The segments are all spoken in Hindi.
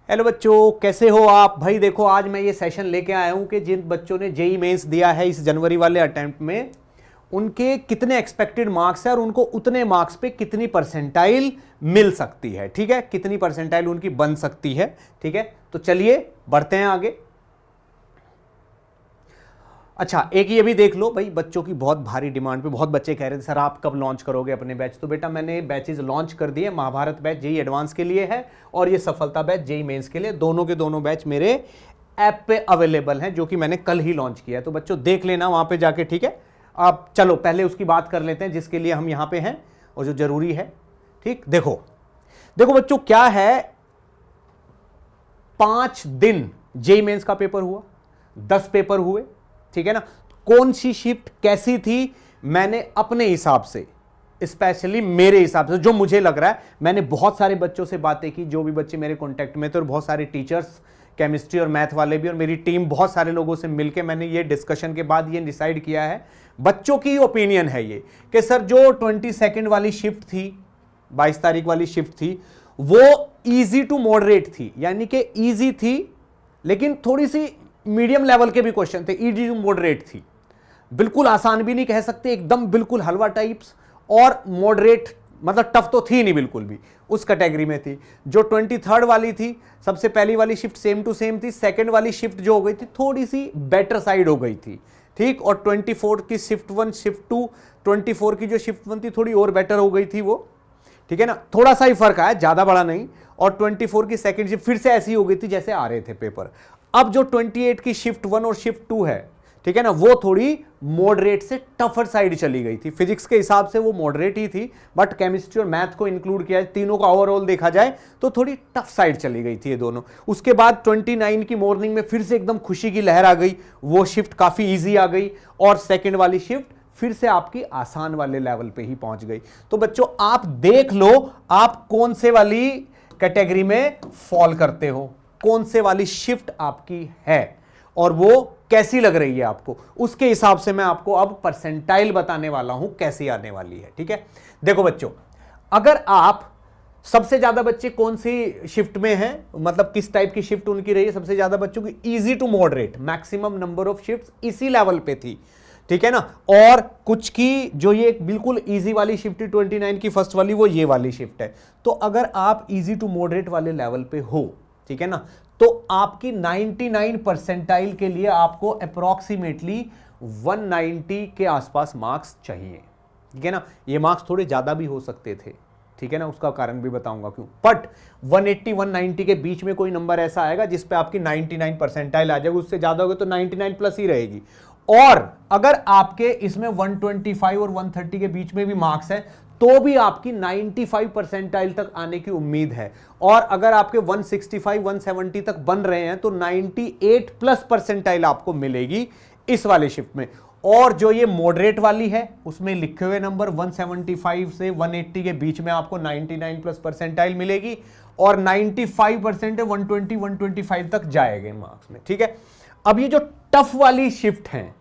हेलो बच्चों, कैसे हो आप? भाई देखो, आज मैं ये सेशन लेके आया हूं कि जिन बच्चों ने जेई मेंस दिया है इस जनवरी वाले अटेम्प्ट में, उनके कितने एक्सपेक्टेड मार्क्स है और उनको उतने मार्क्स पे कितनी परसेंटाइल मिल सकती है। ठीक है, कितनी परसेंटाइल उनकी बन सकती है। ठीक है, तो चलिए बढ़ते हैं आगे। अच्छा, एक ये भी देख लो भाई, बच्चों की बहुत भारी डिमांड पे बहुत बच्चे कह रहे थे सर आप कब लॉन्च करोगे अपने बैच। तो बेटा मैंने बैचेज लॉन्च कर दिए। महाभारत बैच जेई एडवांस के लिए है और ये सफलता बैच जेई मेंस के लिए। दोनों के दोनों बैच मेरे ऐप पे अवेलेबल हैं, जो कि मैंने कल ही लॉन्च किया है। तो बच्चों देख लेना वहां पे जाके। ठीक है, अब चलो पहले उसकी बात कर लेते हैं जिसके लिए हम यहां पे हैं और जो जरूरी है। ठीक, देखो देखो बच्चों, क्या है, 5 दिन जेई मेंस का पेपर हुआ, 10 पेपर हुए। ठीक है ना, कौन सी शिफ्ट कैसी थी, मैंने अपने हिसाब से, स्पेशली मेरे हिसाब से जो मुझे लग रहा है, मैंने बहुत सारे बच्चों से बातें की, जो भी बच्चे मेरे कांटेक्ट में थे, और बहुत सारे टीचर्स, केमिस्ट्री और मैथ वाले भी, और मेरी टीम, बहुत सारे लोगों से मिलकर मैंने ये डिस्कशन के बाद ये डिसाइड किया है। बच्चों की ओपिनियन है ये कि सर जो 22 वाली शिफ्ट थी, 22 तारीख वाली शिफ्ट थी, वो ईजी टू मॉडरेट थी, यानी कि ईजी थी लेकिन थोड़ी सी मीडियम लेवल के भी क्वेश्चन थे। ईजी टू मॉडरेट थी, बिल्कुल आसान भी नहीं कह सकते, एकदम बिल्कुल हलवा टाइप्स, और मॉडरेट मतलब टफ तो थी नहीं बिल्कुल भी, उस कैटेगरी में थी। जो 23 वाली थी, सबसे पहली वाली शिफ्ट सेम टू सेम थी। सेकंड वाली शिफ्ट जो हो गई थी थोड़ी सी बेटर साइड हो गई थी। ठीक, और 24 की शिफ्ट 1 शिफ्ट 2, 24 की जो शिफ्ट 1 थी थोड़ी और बेटर हो गई थी वो। ठीक है ना, थोड़ा सा ही फर्क आया, ज्यादा बड़ा नहीं। और 24 की सेकंड शिफ्ट फिर से ऐसी हो गई थी जैसे आ रहे थे पेपर। अब जो 28 की शिफ्ट 1 और शिफ्ट 2 है, ठीक है ना, वो थोड़ी मॉडरेट से टफर साइड चली गई थी। फिजिक्स के हिसाब से वो मॉडरेट ही थी, बट केमिस्ट्री और मैथ को इंक्लूड किया, तीनों का ओवरऑल देखा जाए तो थोड़ी टफ साइड चली गई थी ये दोनों। उसके बाद 29 की मॉर्निंग में फिर से एकदम खुशी की लहर आ गई, वो शिफ्ट काफी ईजी आ गई, और सेकेंड वाली शिफ्ट फिर से आपकी आसान वाले लेवल पे ही पहुंच गई। तो बच्चों आप देख लो आप कौन से वाली कैटेगरी में फॉल करते हो, कौन से वाली शिफ्ट आपकी है और वो कैसी लग रही है आपको, उसके हिसाब से मैं आपको अब परसेंटाइल बताने वाला हूं कैसी आने वाली है। ठीक है, देखो बच्चों, अगर आप, सबसे ज्यादा बच्चे कौन सी शिफ्ट में हैं, मतलब किस टाइप की शिफ्ट उनकी रही है, सबसे ज्यादा बच्चों की easy to moderate, maximum number of shifts इसी लेवल पे थी। ठीक है ना, और कुछ की जो ये बिल्कुल इजी वाली शिफ्ट 29 की फर्स्ट वाली, वो ये वाली शिफ्ट है। तो अगर आप इजी टू मॉडरेट वाले लेवल पे हो, ठीक है ना, तो आपकी 99 परसेंटाइल के लिए आपको अप्रोक्सीमेटली 190 के आसपास मार्क्स चाहिए। ठीक है ना, ये मार्क्स थोड़े ज्यादा भी हो सकते थे, ठीक है ना, उसका कारण भी बताऊंगा क्यों। बट 180 190 के बीच में कोई नंबर ऐसा आएगा जिस पे आपकी 99 परसेंटाइल आ जाएगी, उससे ज्यादा होगा तो 99 प्लस ही रहेगी। और अगर आपके इसमें 125 और 130 के बीच में भी मार्क्स है तो भी आपकी 95 परसेंटाइल तक आने की उम्मीद है। और अगर आपके 165 170 तक बन रहे हैं तो 98 प्लस परसेंटाइल आपको मिलेगी इस वाले शिफ्ट में। और जो ये मॉडरेट वाली है उसमें लिखे हुए नंबर 175 से 180 के बीच में आपको 99 प्लस परसेंटाइल मिलेगी, और 95% 120 125 तक जाएंगे मार्क्स में। ठीक है, अब ये जो टफ वाली शिफ्ट हैं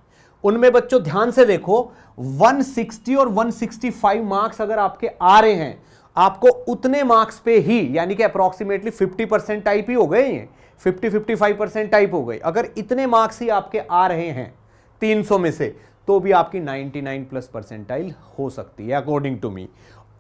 उनमें बच्चों ध्यान से देखो, 160 और 165 मार्क्स अगर आपके आ रहे हैं, आपको उतने मार्क्स पे ही, यानी कि अप्रोक्सीमेटली 50% टाइप ही हो गए, ये 50-55% टाइप हो गए। अगर इतने मार्क्स ही आपके आ रहे हैं 300 में से, तो भी आपकी 99 प्लस परसेंटाइल हो सकती है अकॉर्डिंग टू मी।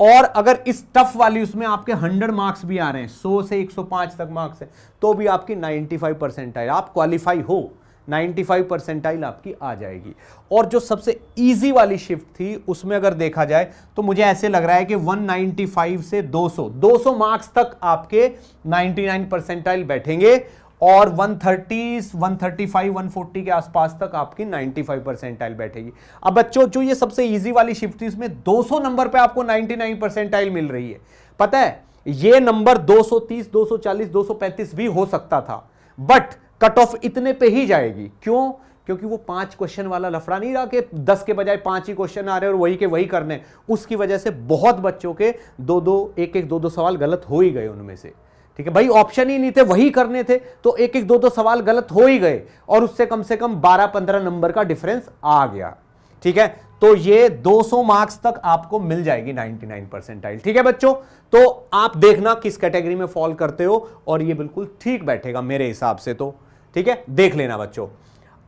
और अगर इस टफ वाली उसमें आपके 100 मार्क्स भी आ रहे हैं, 100 से 105 तक मार्क्स है, तो भी आपकी 95 परसेंटाइल, आप क्वालिफाई हो, 95 परसेंटाइल आपकी आ जाएगी। और जो सबसे इजी वाली शिफ्ट थी उसमें अगर देखा जाए तो मुझे ऐसे लग रहा है कि 195 से 200 मार्क्स तक आपके 99 परसेंटाइल बैठेंगे, और 130 135 140 के आसपास तक आपकी 95 परसेंटाइल बैठेगी। अब बच्चों जो ये सबसे इजी वाली शिफ्ट थी इसमें 200 नंबर पे आपको 99 परसेंटाइल मिल रही है। पता है ये नंबर 230 240 235 भी हो सकता था, बट कट ऑफ इतने पे ही जाएगी। क्यों? क्योंकि वो 5 क्वेश्चन वाला लफड़ा नहीं रहा कि 10 के बजाय 5 ही क्वेश्चन आ रहे हैं और वही के वही करने, उसकी वजह से बहुत बच्चों के 2-2 सवाल गलत हो ही गए उनमें से। ठीक है भाई, ऑप्शन ही नहीं थे, वही करने थे, तो 1-2 सवाल गलत हो ही गए, और उससे कम से कम 12-15 नंबर का डिफरेंस आ गया। ठीक है, तो ये 200 मार्क्स तक आपको मिल जाएगी 99 परसेंटाइल। ठीक है बच्चों, तो आप देखना किस कैटेगरी में फॉल करते हो और ये बिल्कुल ठीक बैठेगा मेरे हिसाब से तो। ठीक है, देख लेना बच्चों।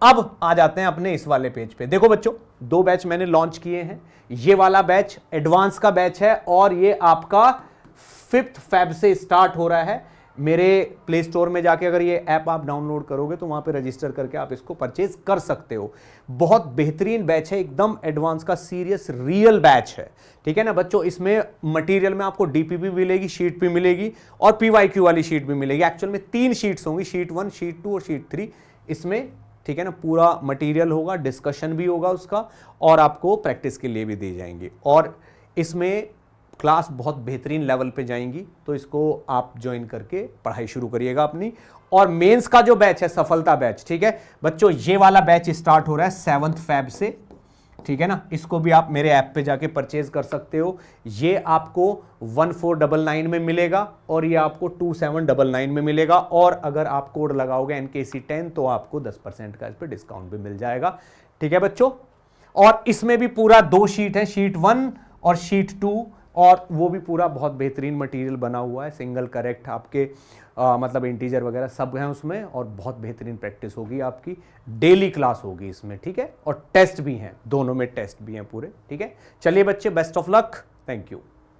अब आ जाते हैं अपने इस वाले पेज पे। देखो बच्चों, 2 बैच मैंने लॉन्च किए हैं। ये वाला बैच एडवांस का बैच है और ये आपका 5 फेब से स्टार्ट हो रहा है। मेरे प्ले स्टोर में जाके अगर ये ऐप आप डाउनलोड करोगे तो वहां पे रजिस्टर करके आप इसको परचेज कर सकते हो। बहुत बेहतरीन बैच है, एकदम एडवांस का सीरियस रियल बैच है। ठीक है ना बच्चों, इसमें मटेरियल में आपको डीपीपी मिलेगी, शीट भी मिलेगी और पीवाईक्यू वाली शीट भी मिलेगी। एक्चुअल में 3 शीट्स होंगी, शीट 1, शीट 2 और शीट 3 इसमें। ठीक है ना, पूरा मटेरियल होगा, डिस्कशन भी होगा उसका और आपको प्रैक्टिस के लिए भी दी जाएंगी और इसमें क्लास बहुत बेहतरीन लेवल पे जाएंगी। तो इसको आप ज्वाइन करके पढ़ाई शुरू करिएगा अपनी। और मेंस का जो बैच है, सफलता बैच, ठीक है बच्चों, ये वाला बैच स्टार्ट हो रहा है 7 फेब से। ठीक है ना, इसको भी आप मेरे ऐप पे जाके परचेज कर सकते हो। ये आपको 1499 में मिलेगा और ये आपको 2799 में मिलेगा और अगर आप कोड लगाओगे NKC10 तो आपको 10% का इस पर डिस्काउंट भी मिल जाएगा। ठीक है बच्चों, और इसमें भी पूरा 2 शीट है, शीट 1 और शीट 2, और वो भी पूरा बहुत बेहतरीन मटेरियल बना हुआ है। सिंगल करेक्ट आपके मतलब इंटीजर वगैरह सब हैं उसमें और बहुत बेहतरीन प्रैक्टिस होगी आपकी। डेली क्लास होगी इसमें। ठीक है, और टेस्ट भी हैं, दोनों में टेस्ट भी हैं पूरे। ठीक है, चलिए बच्चे, best of luck, thank you.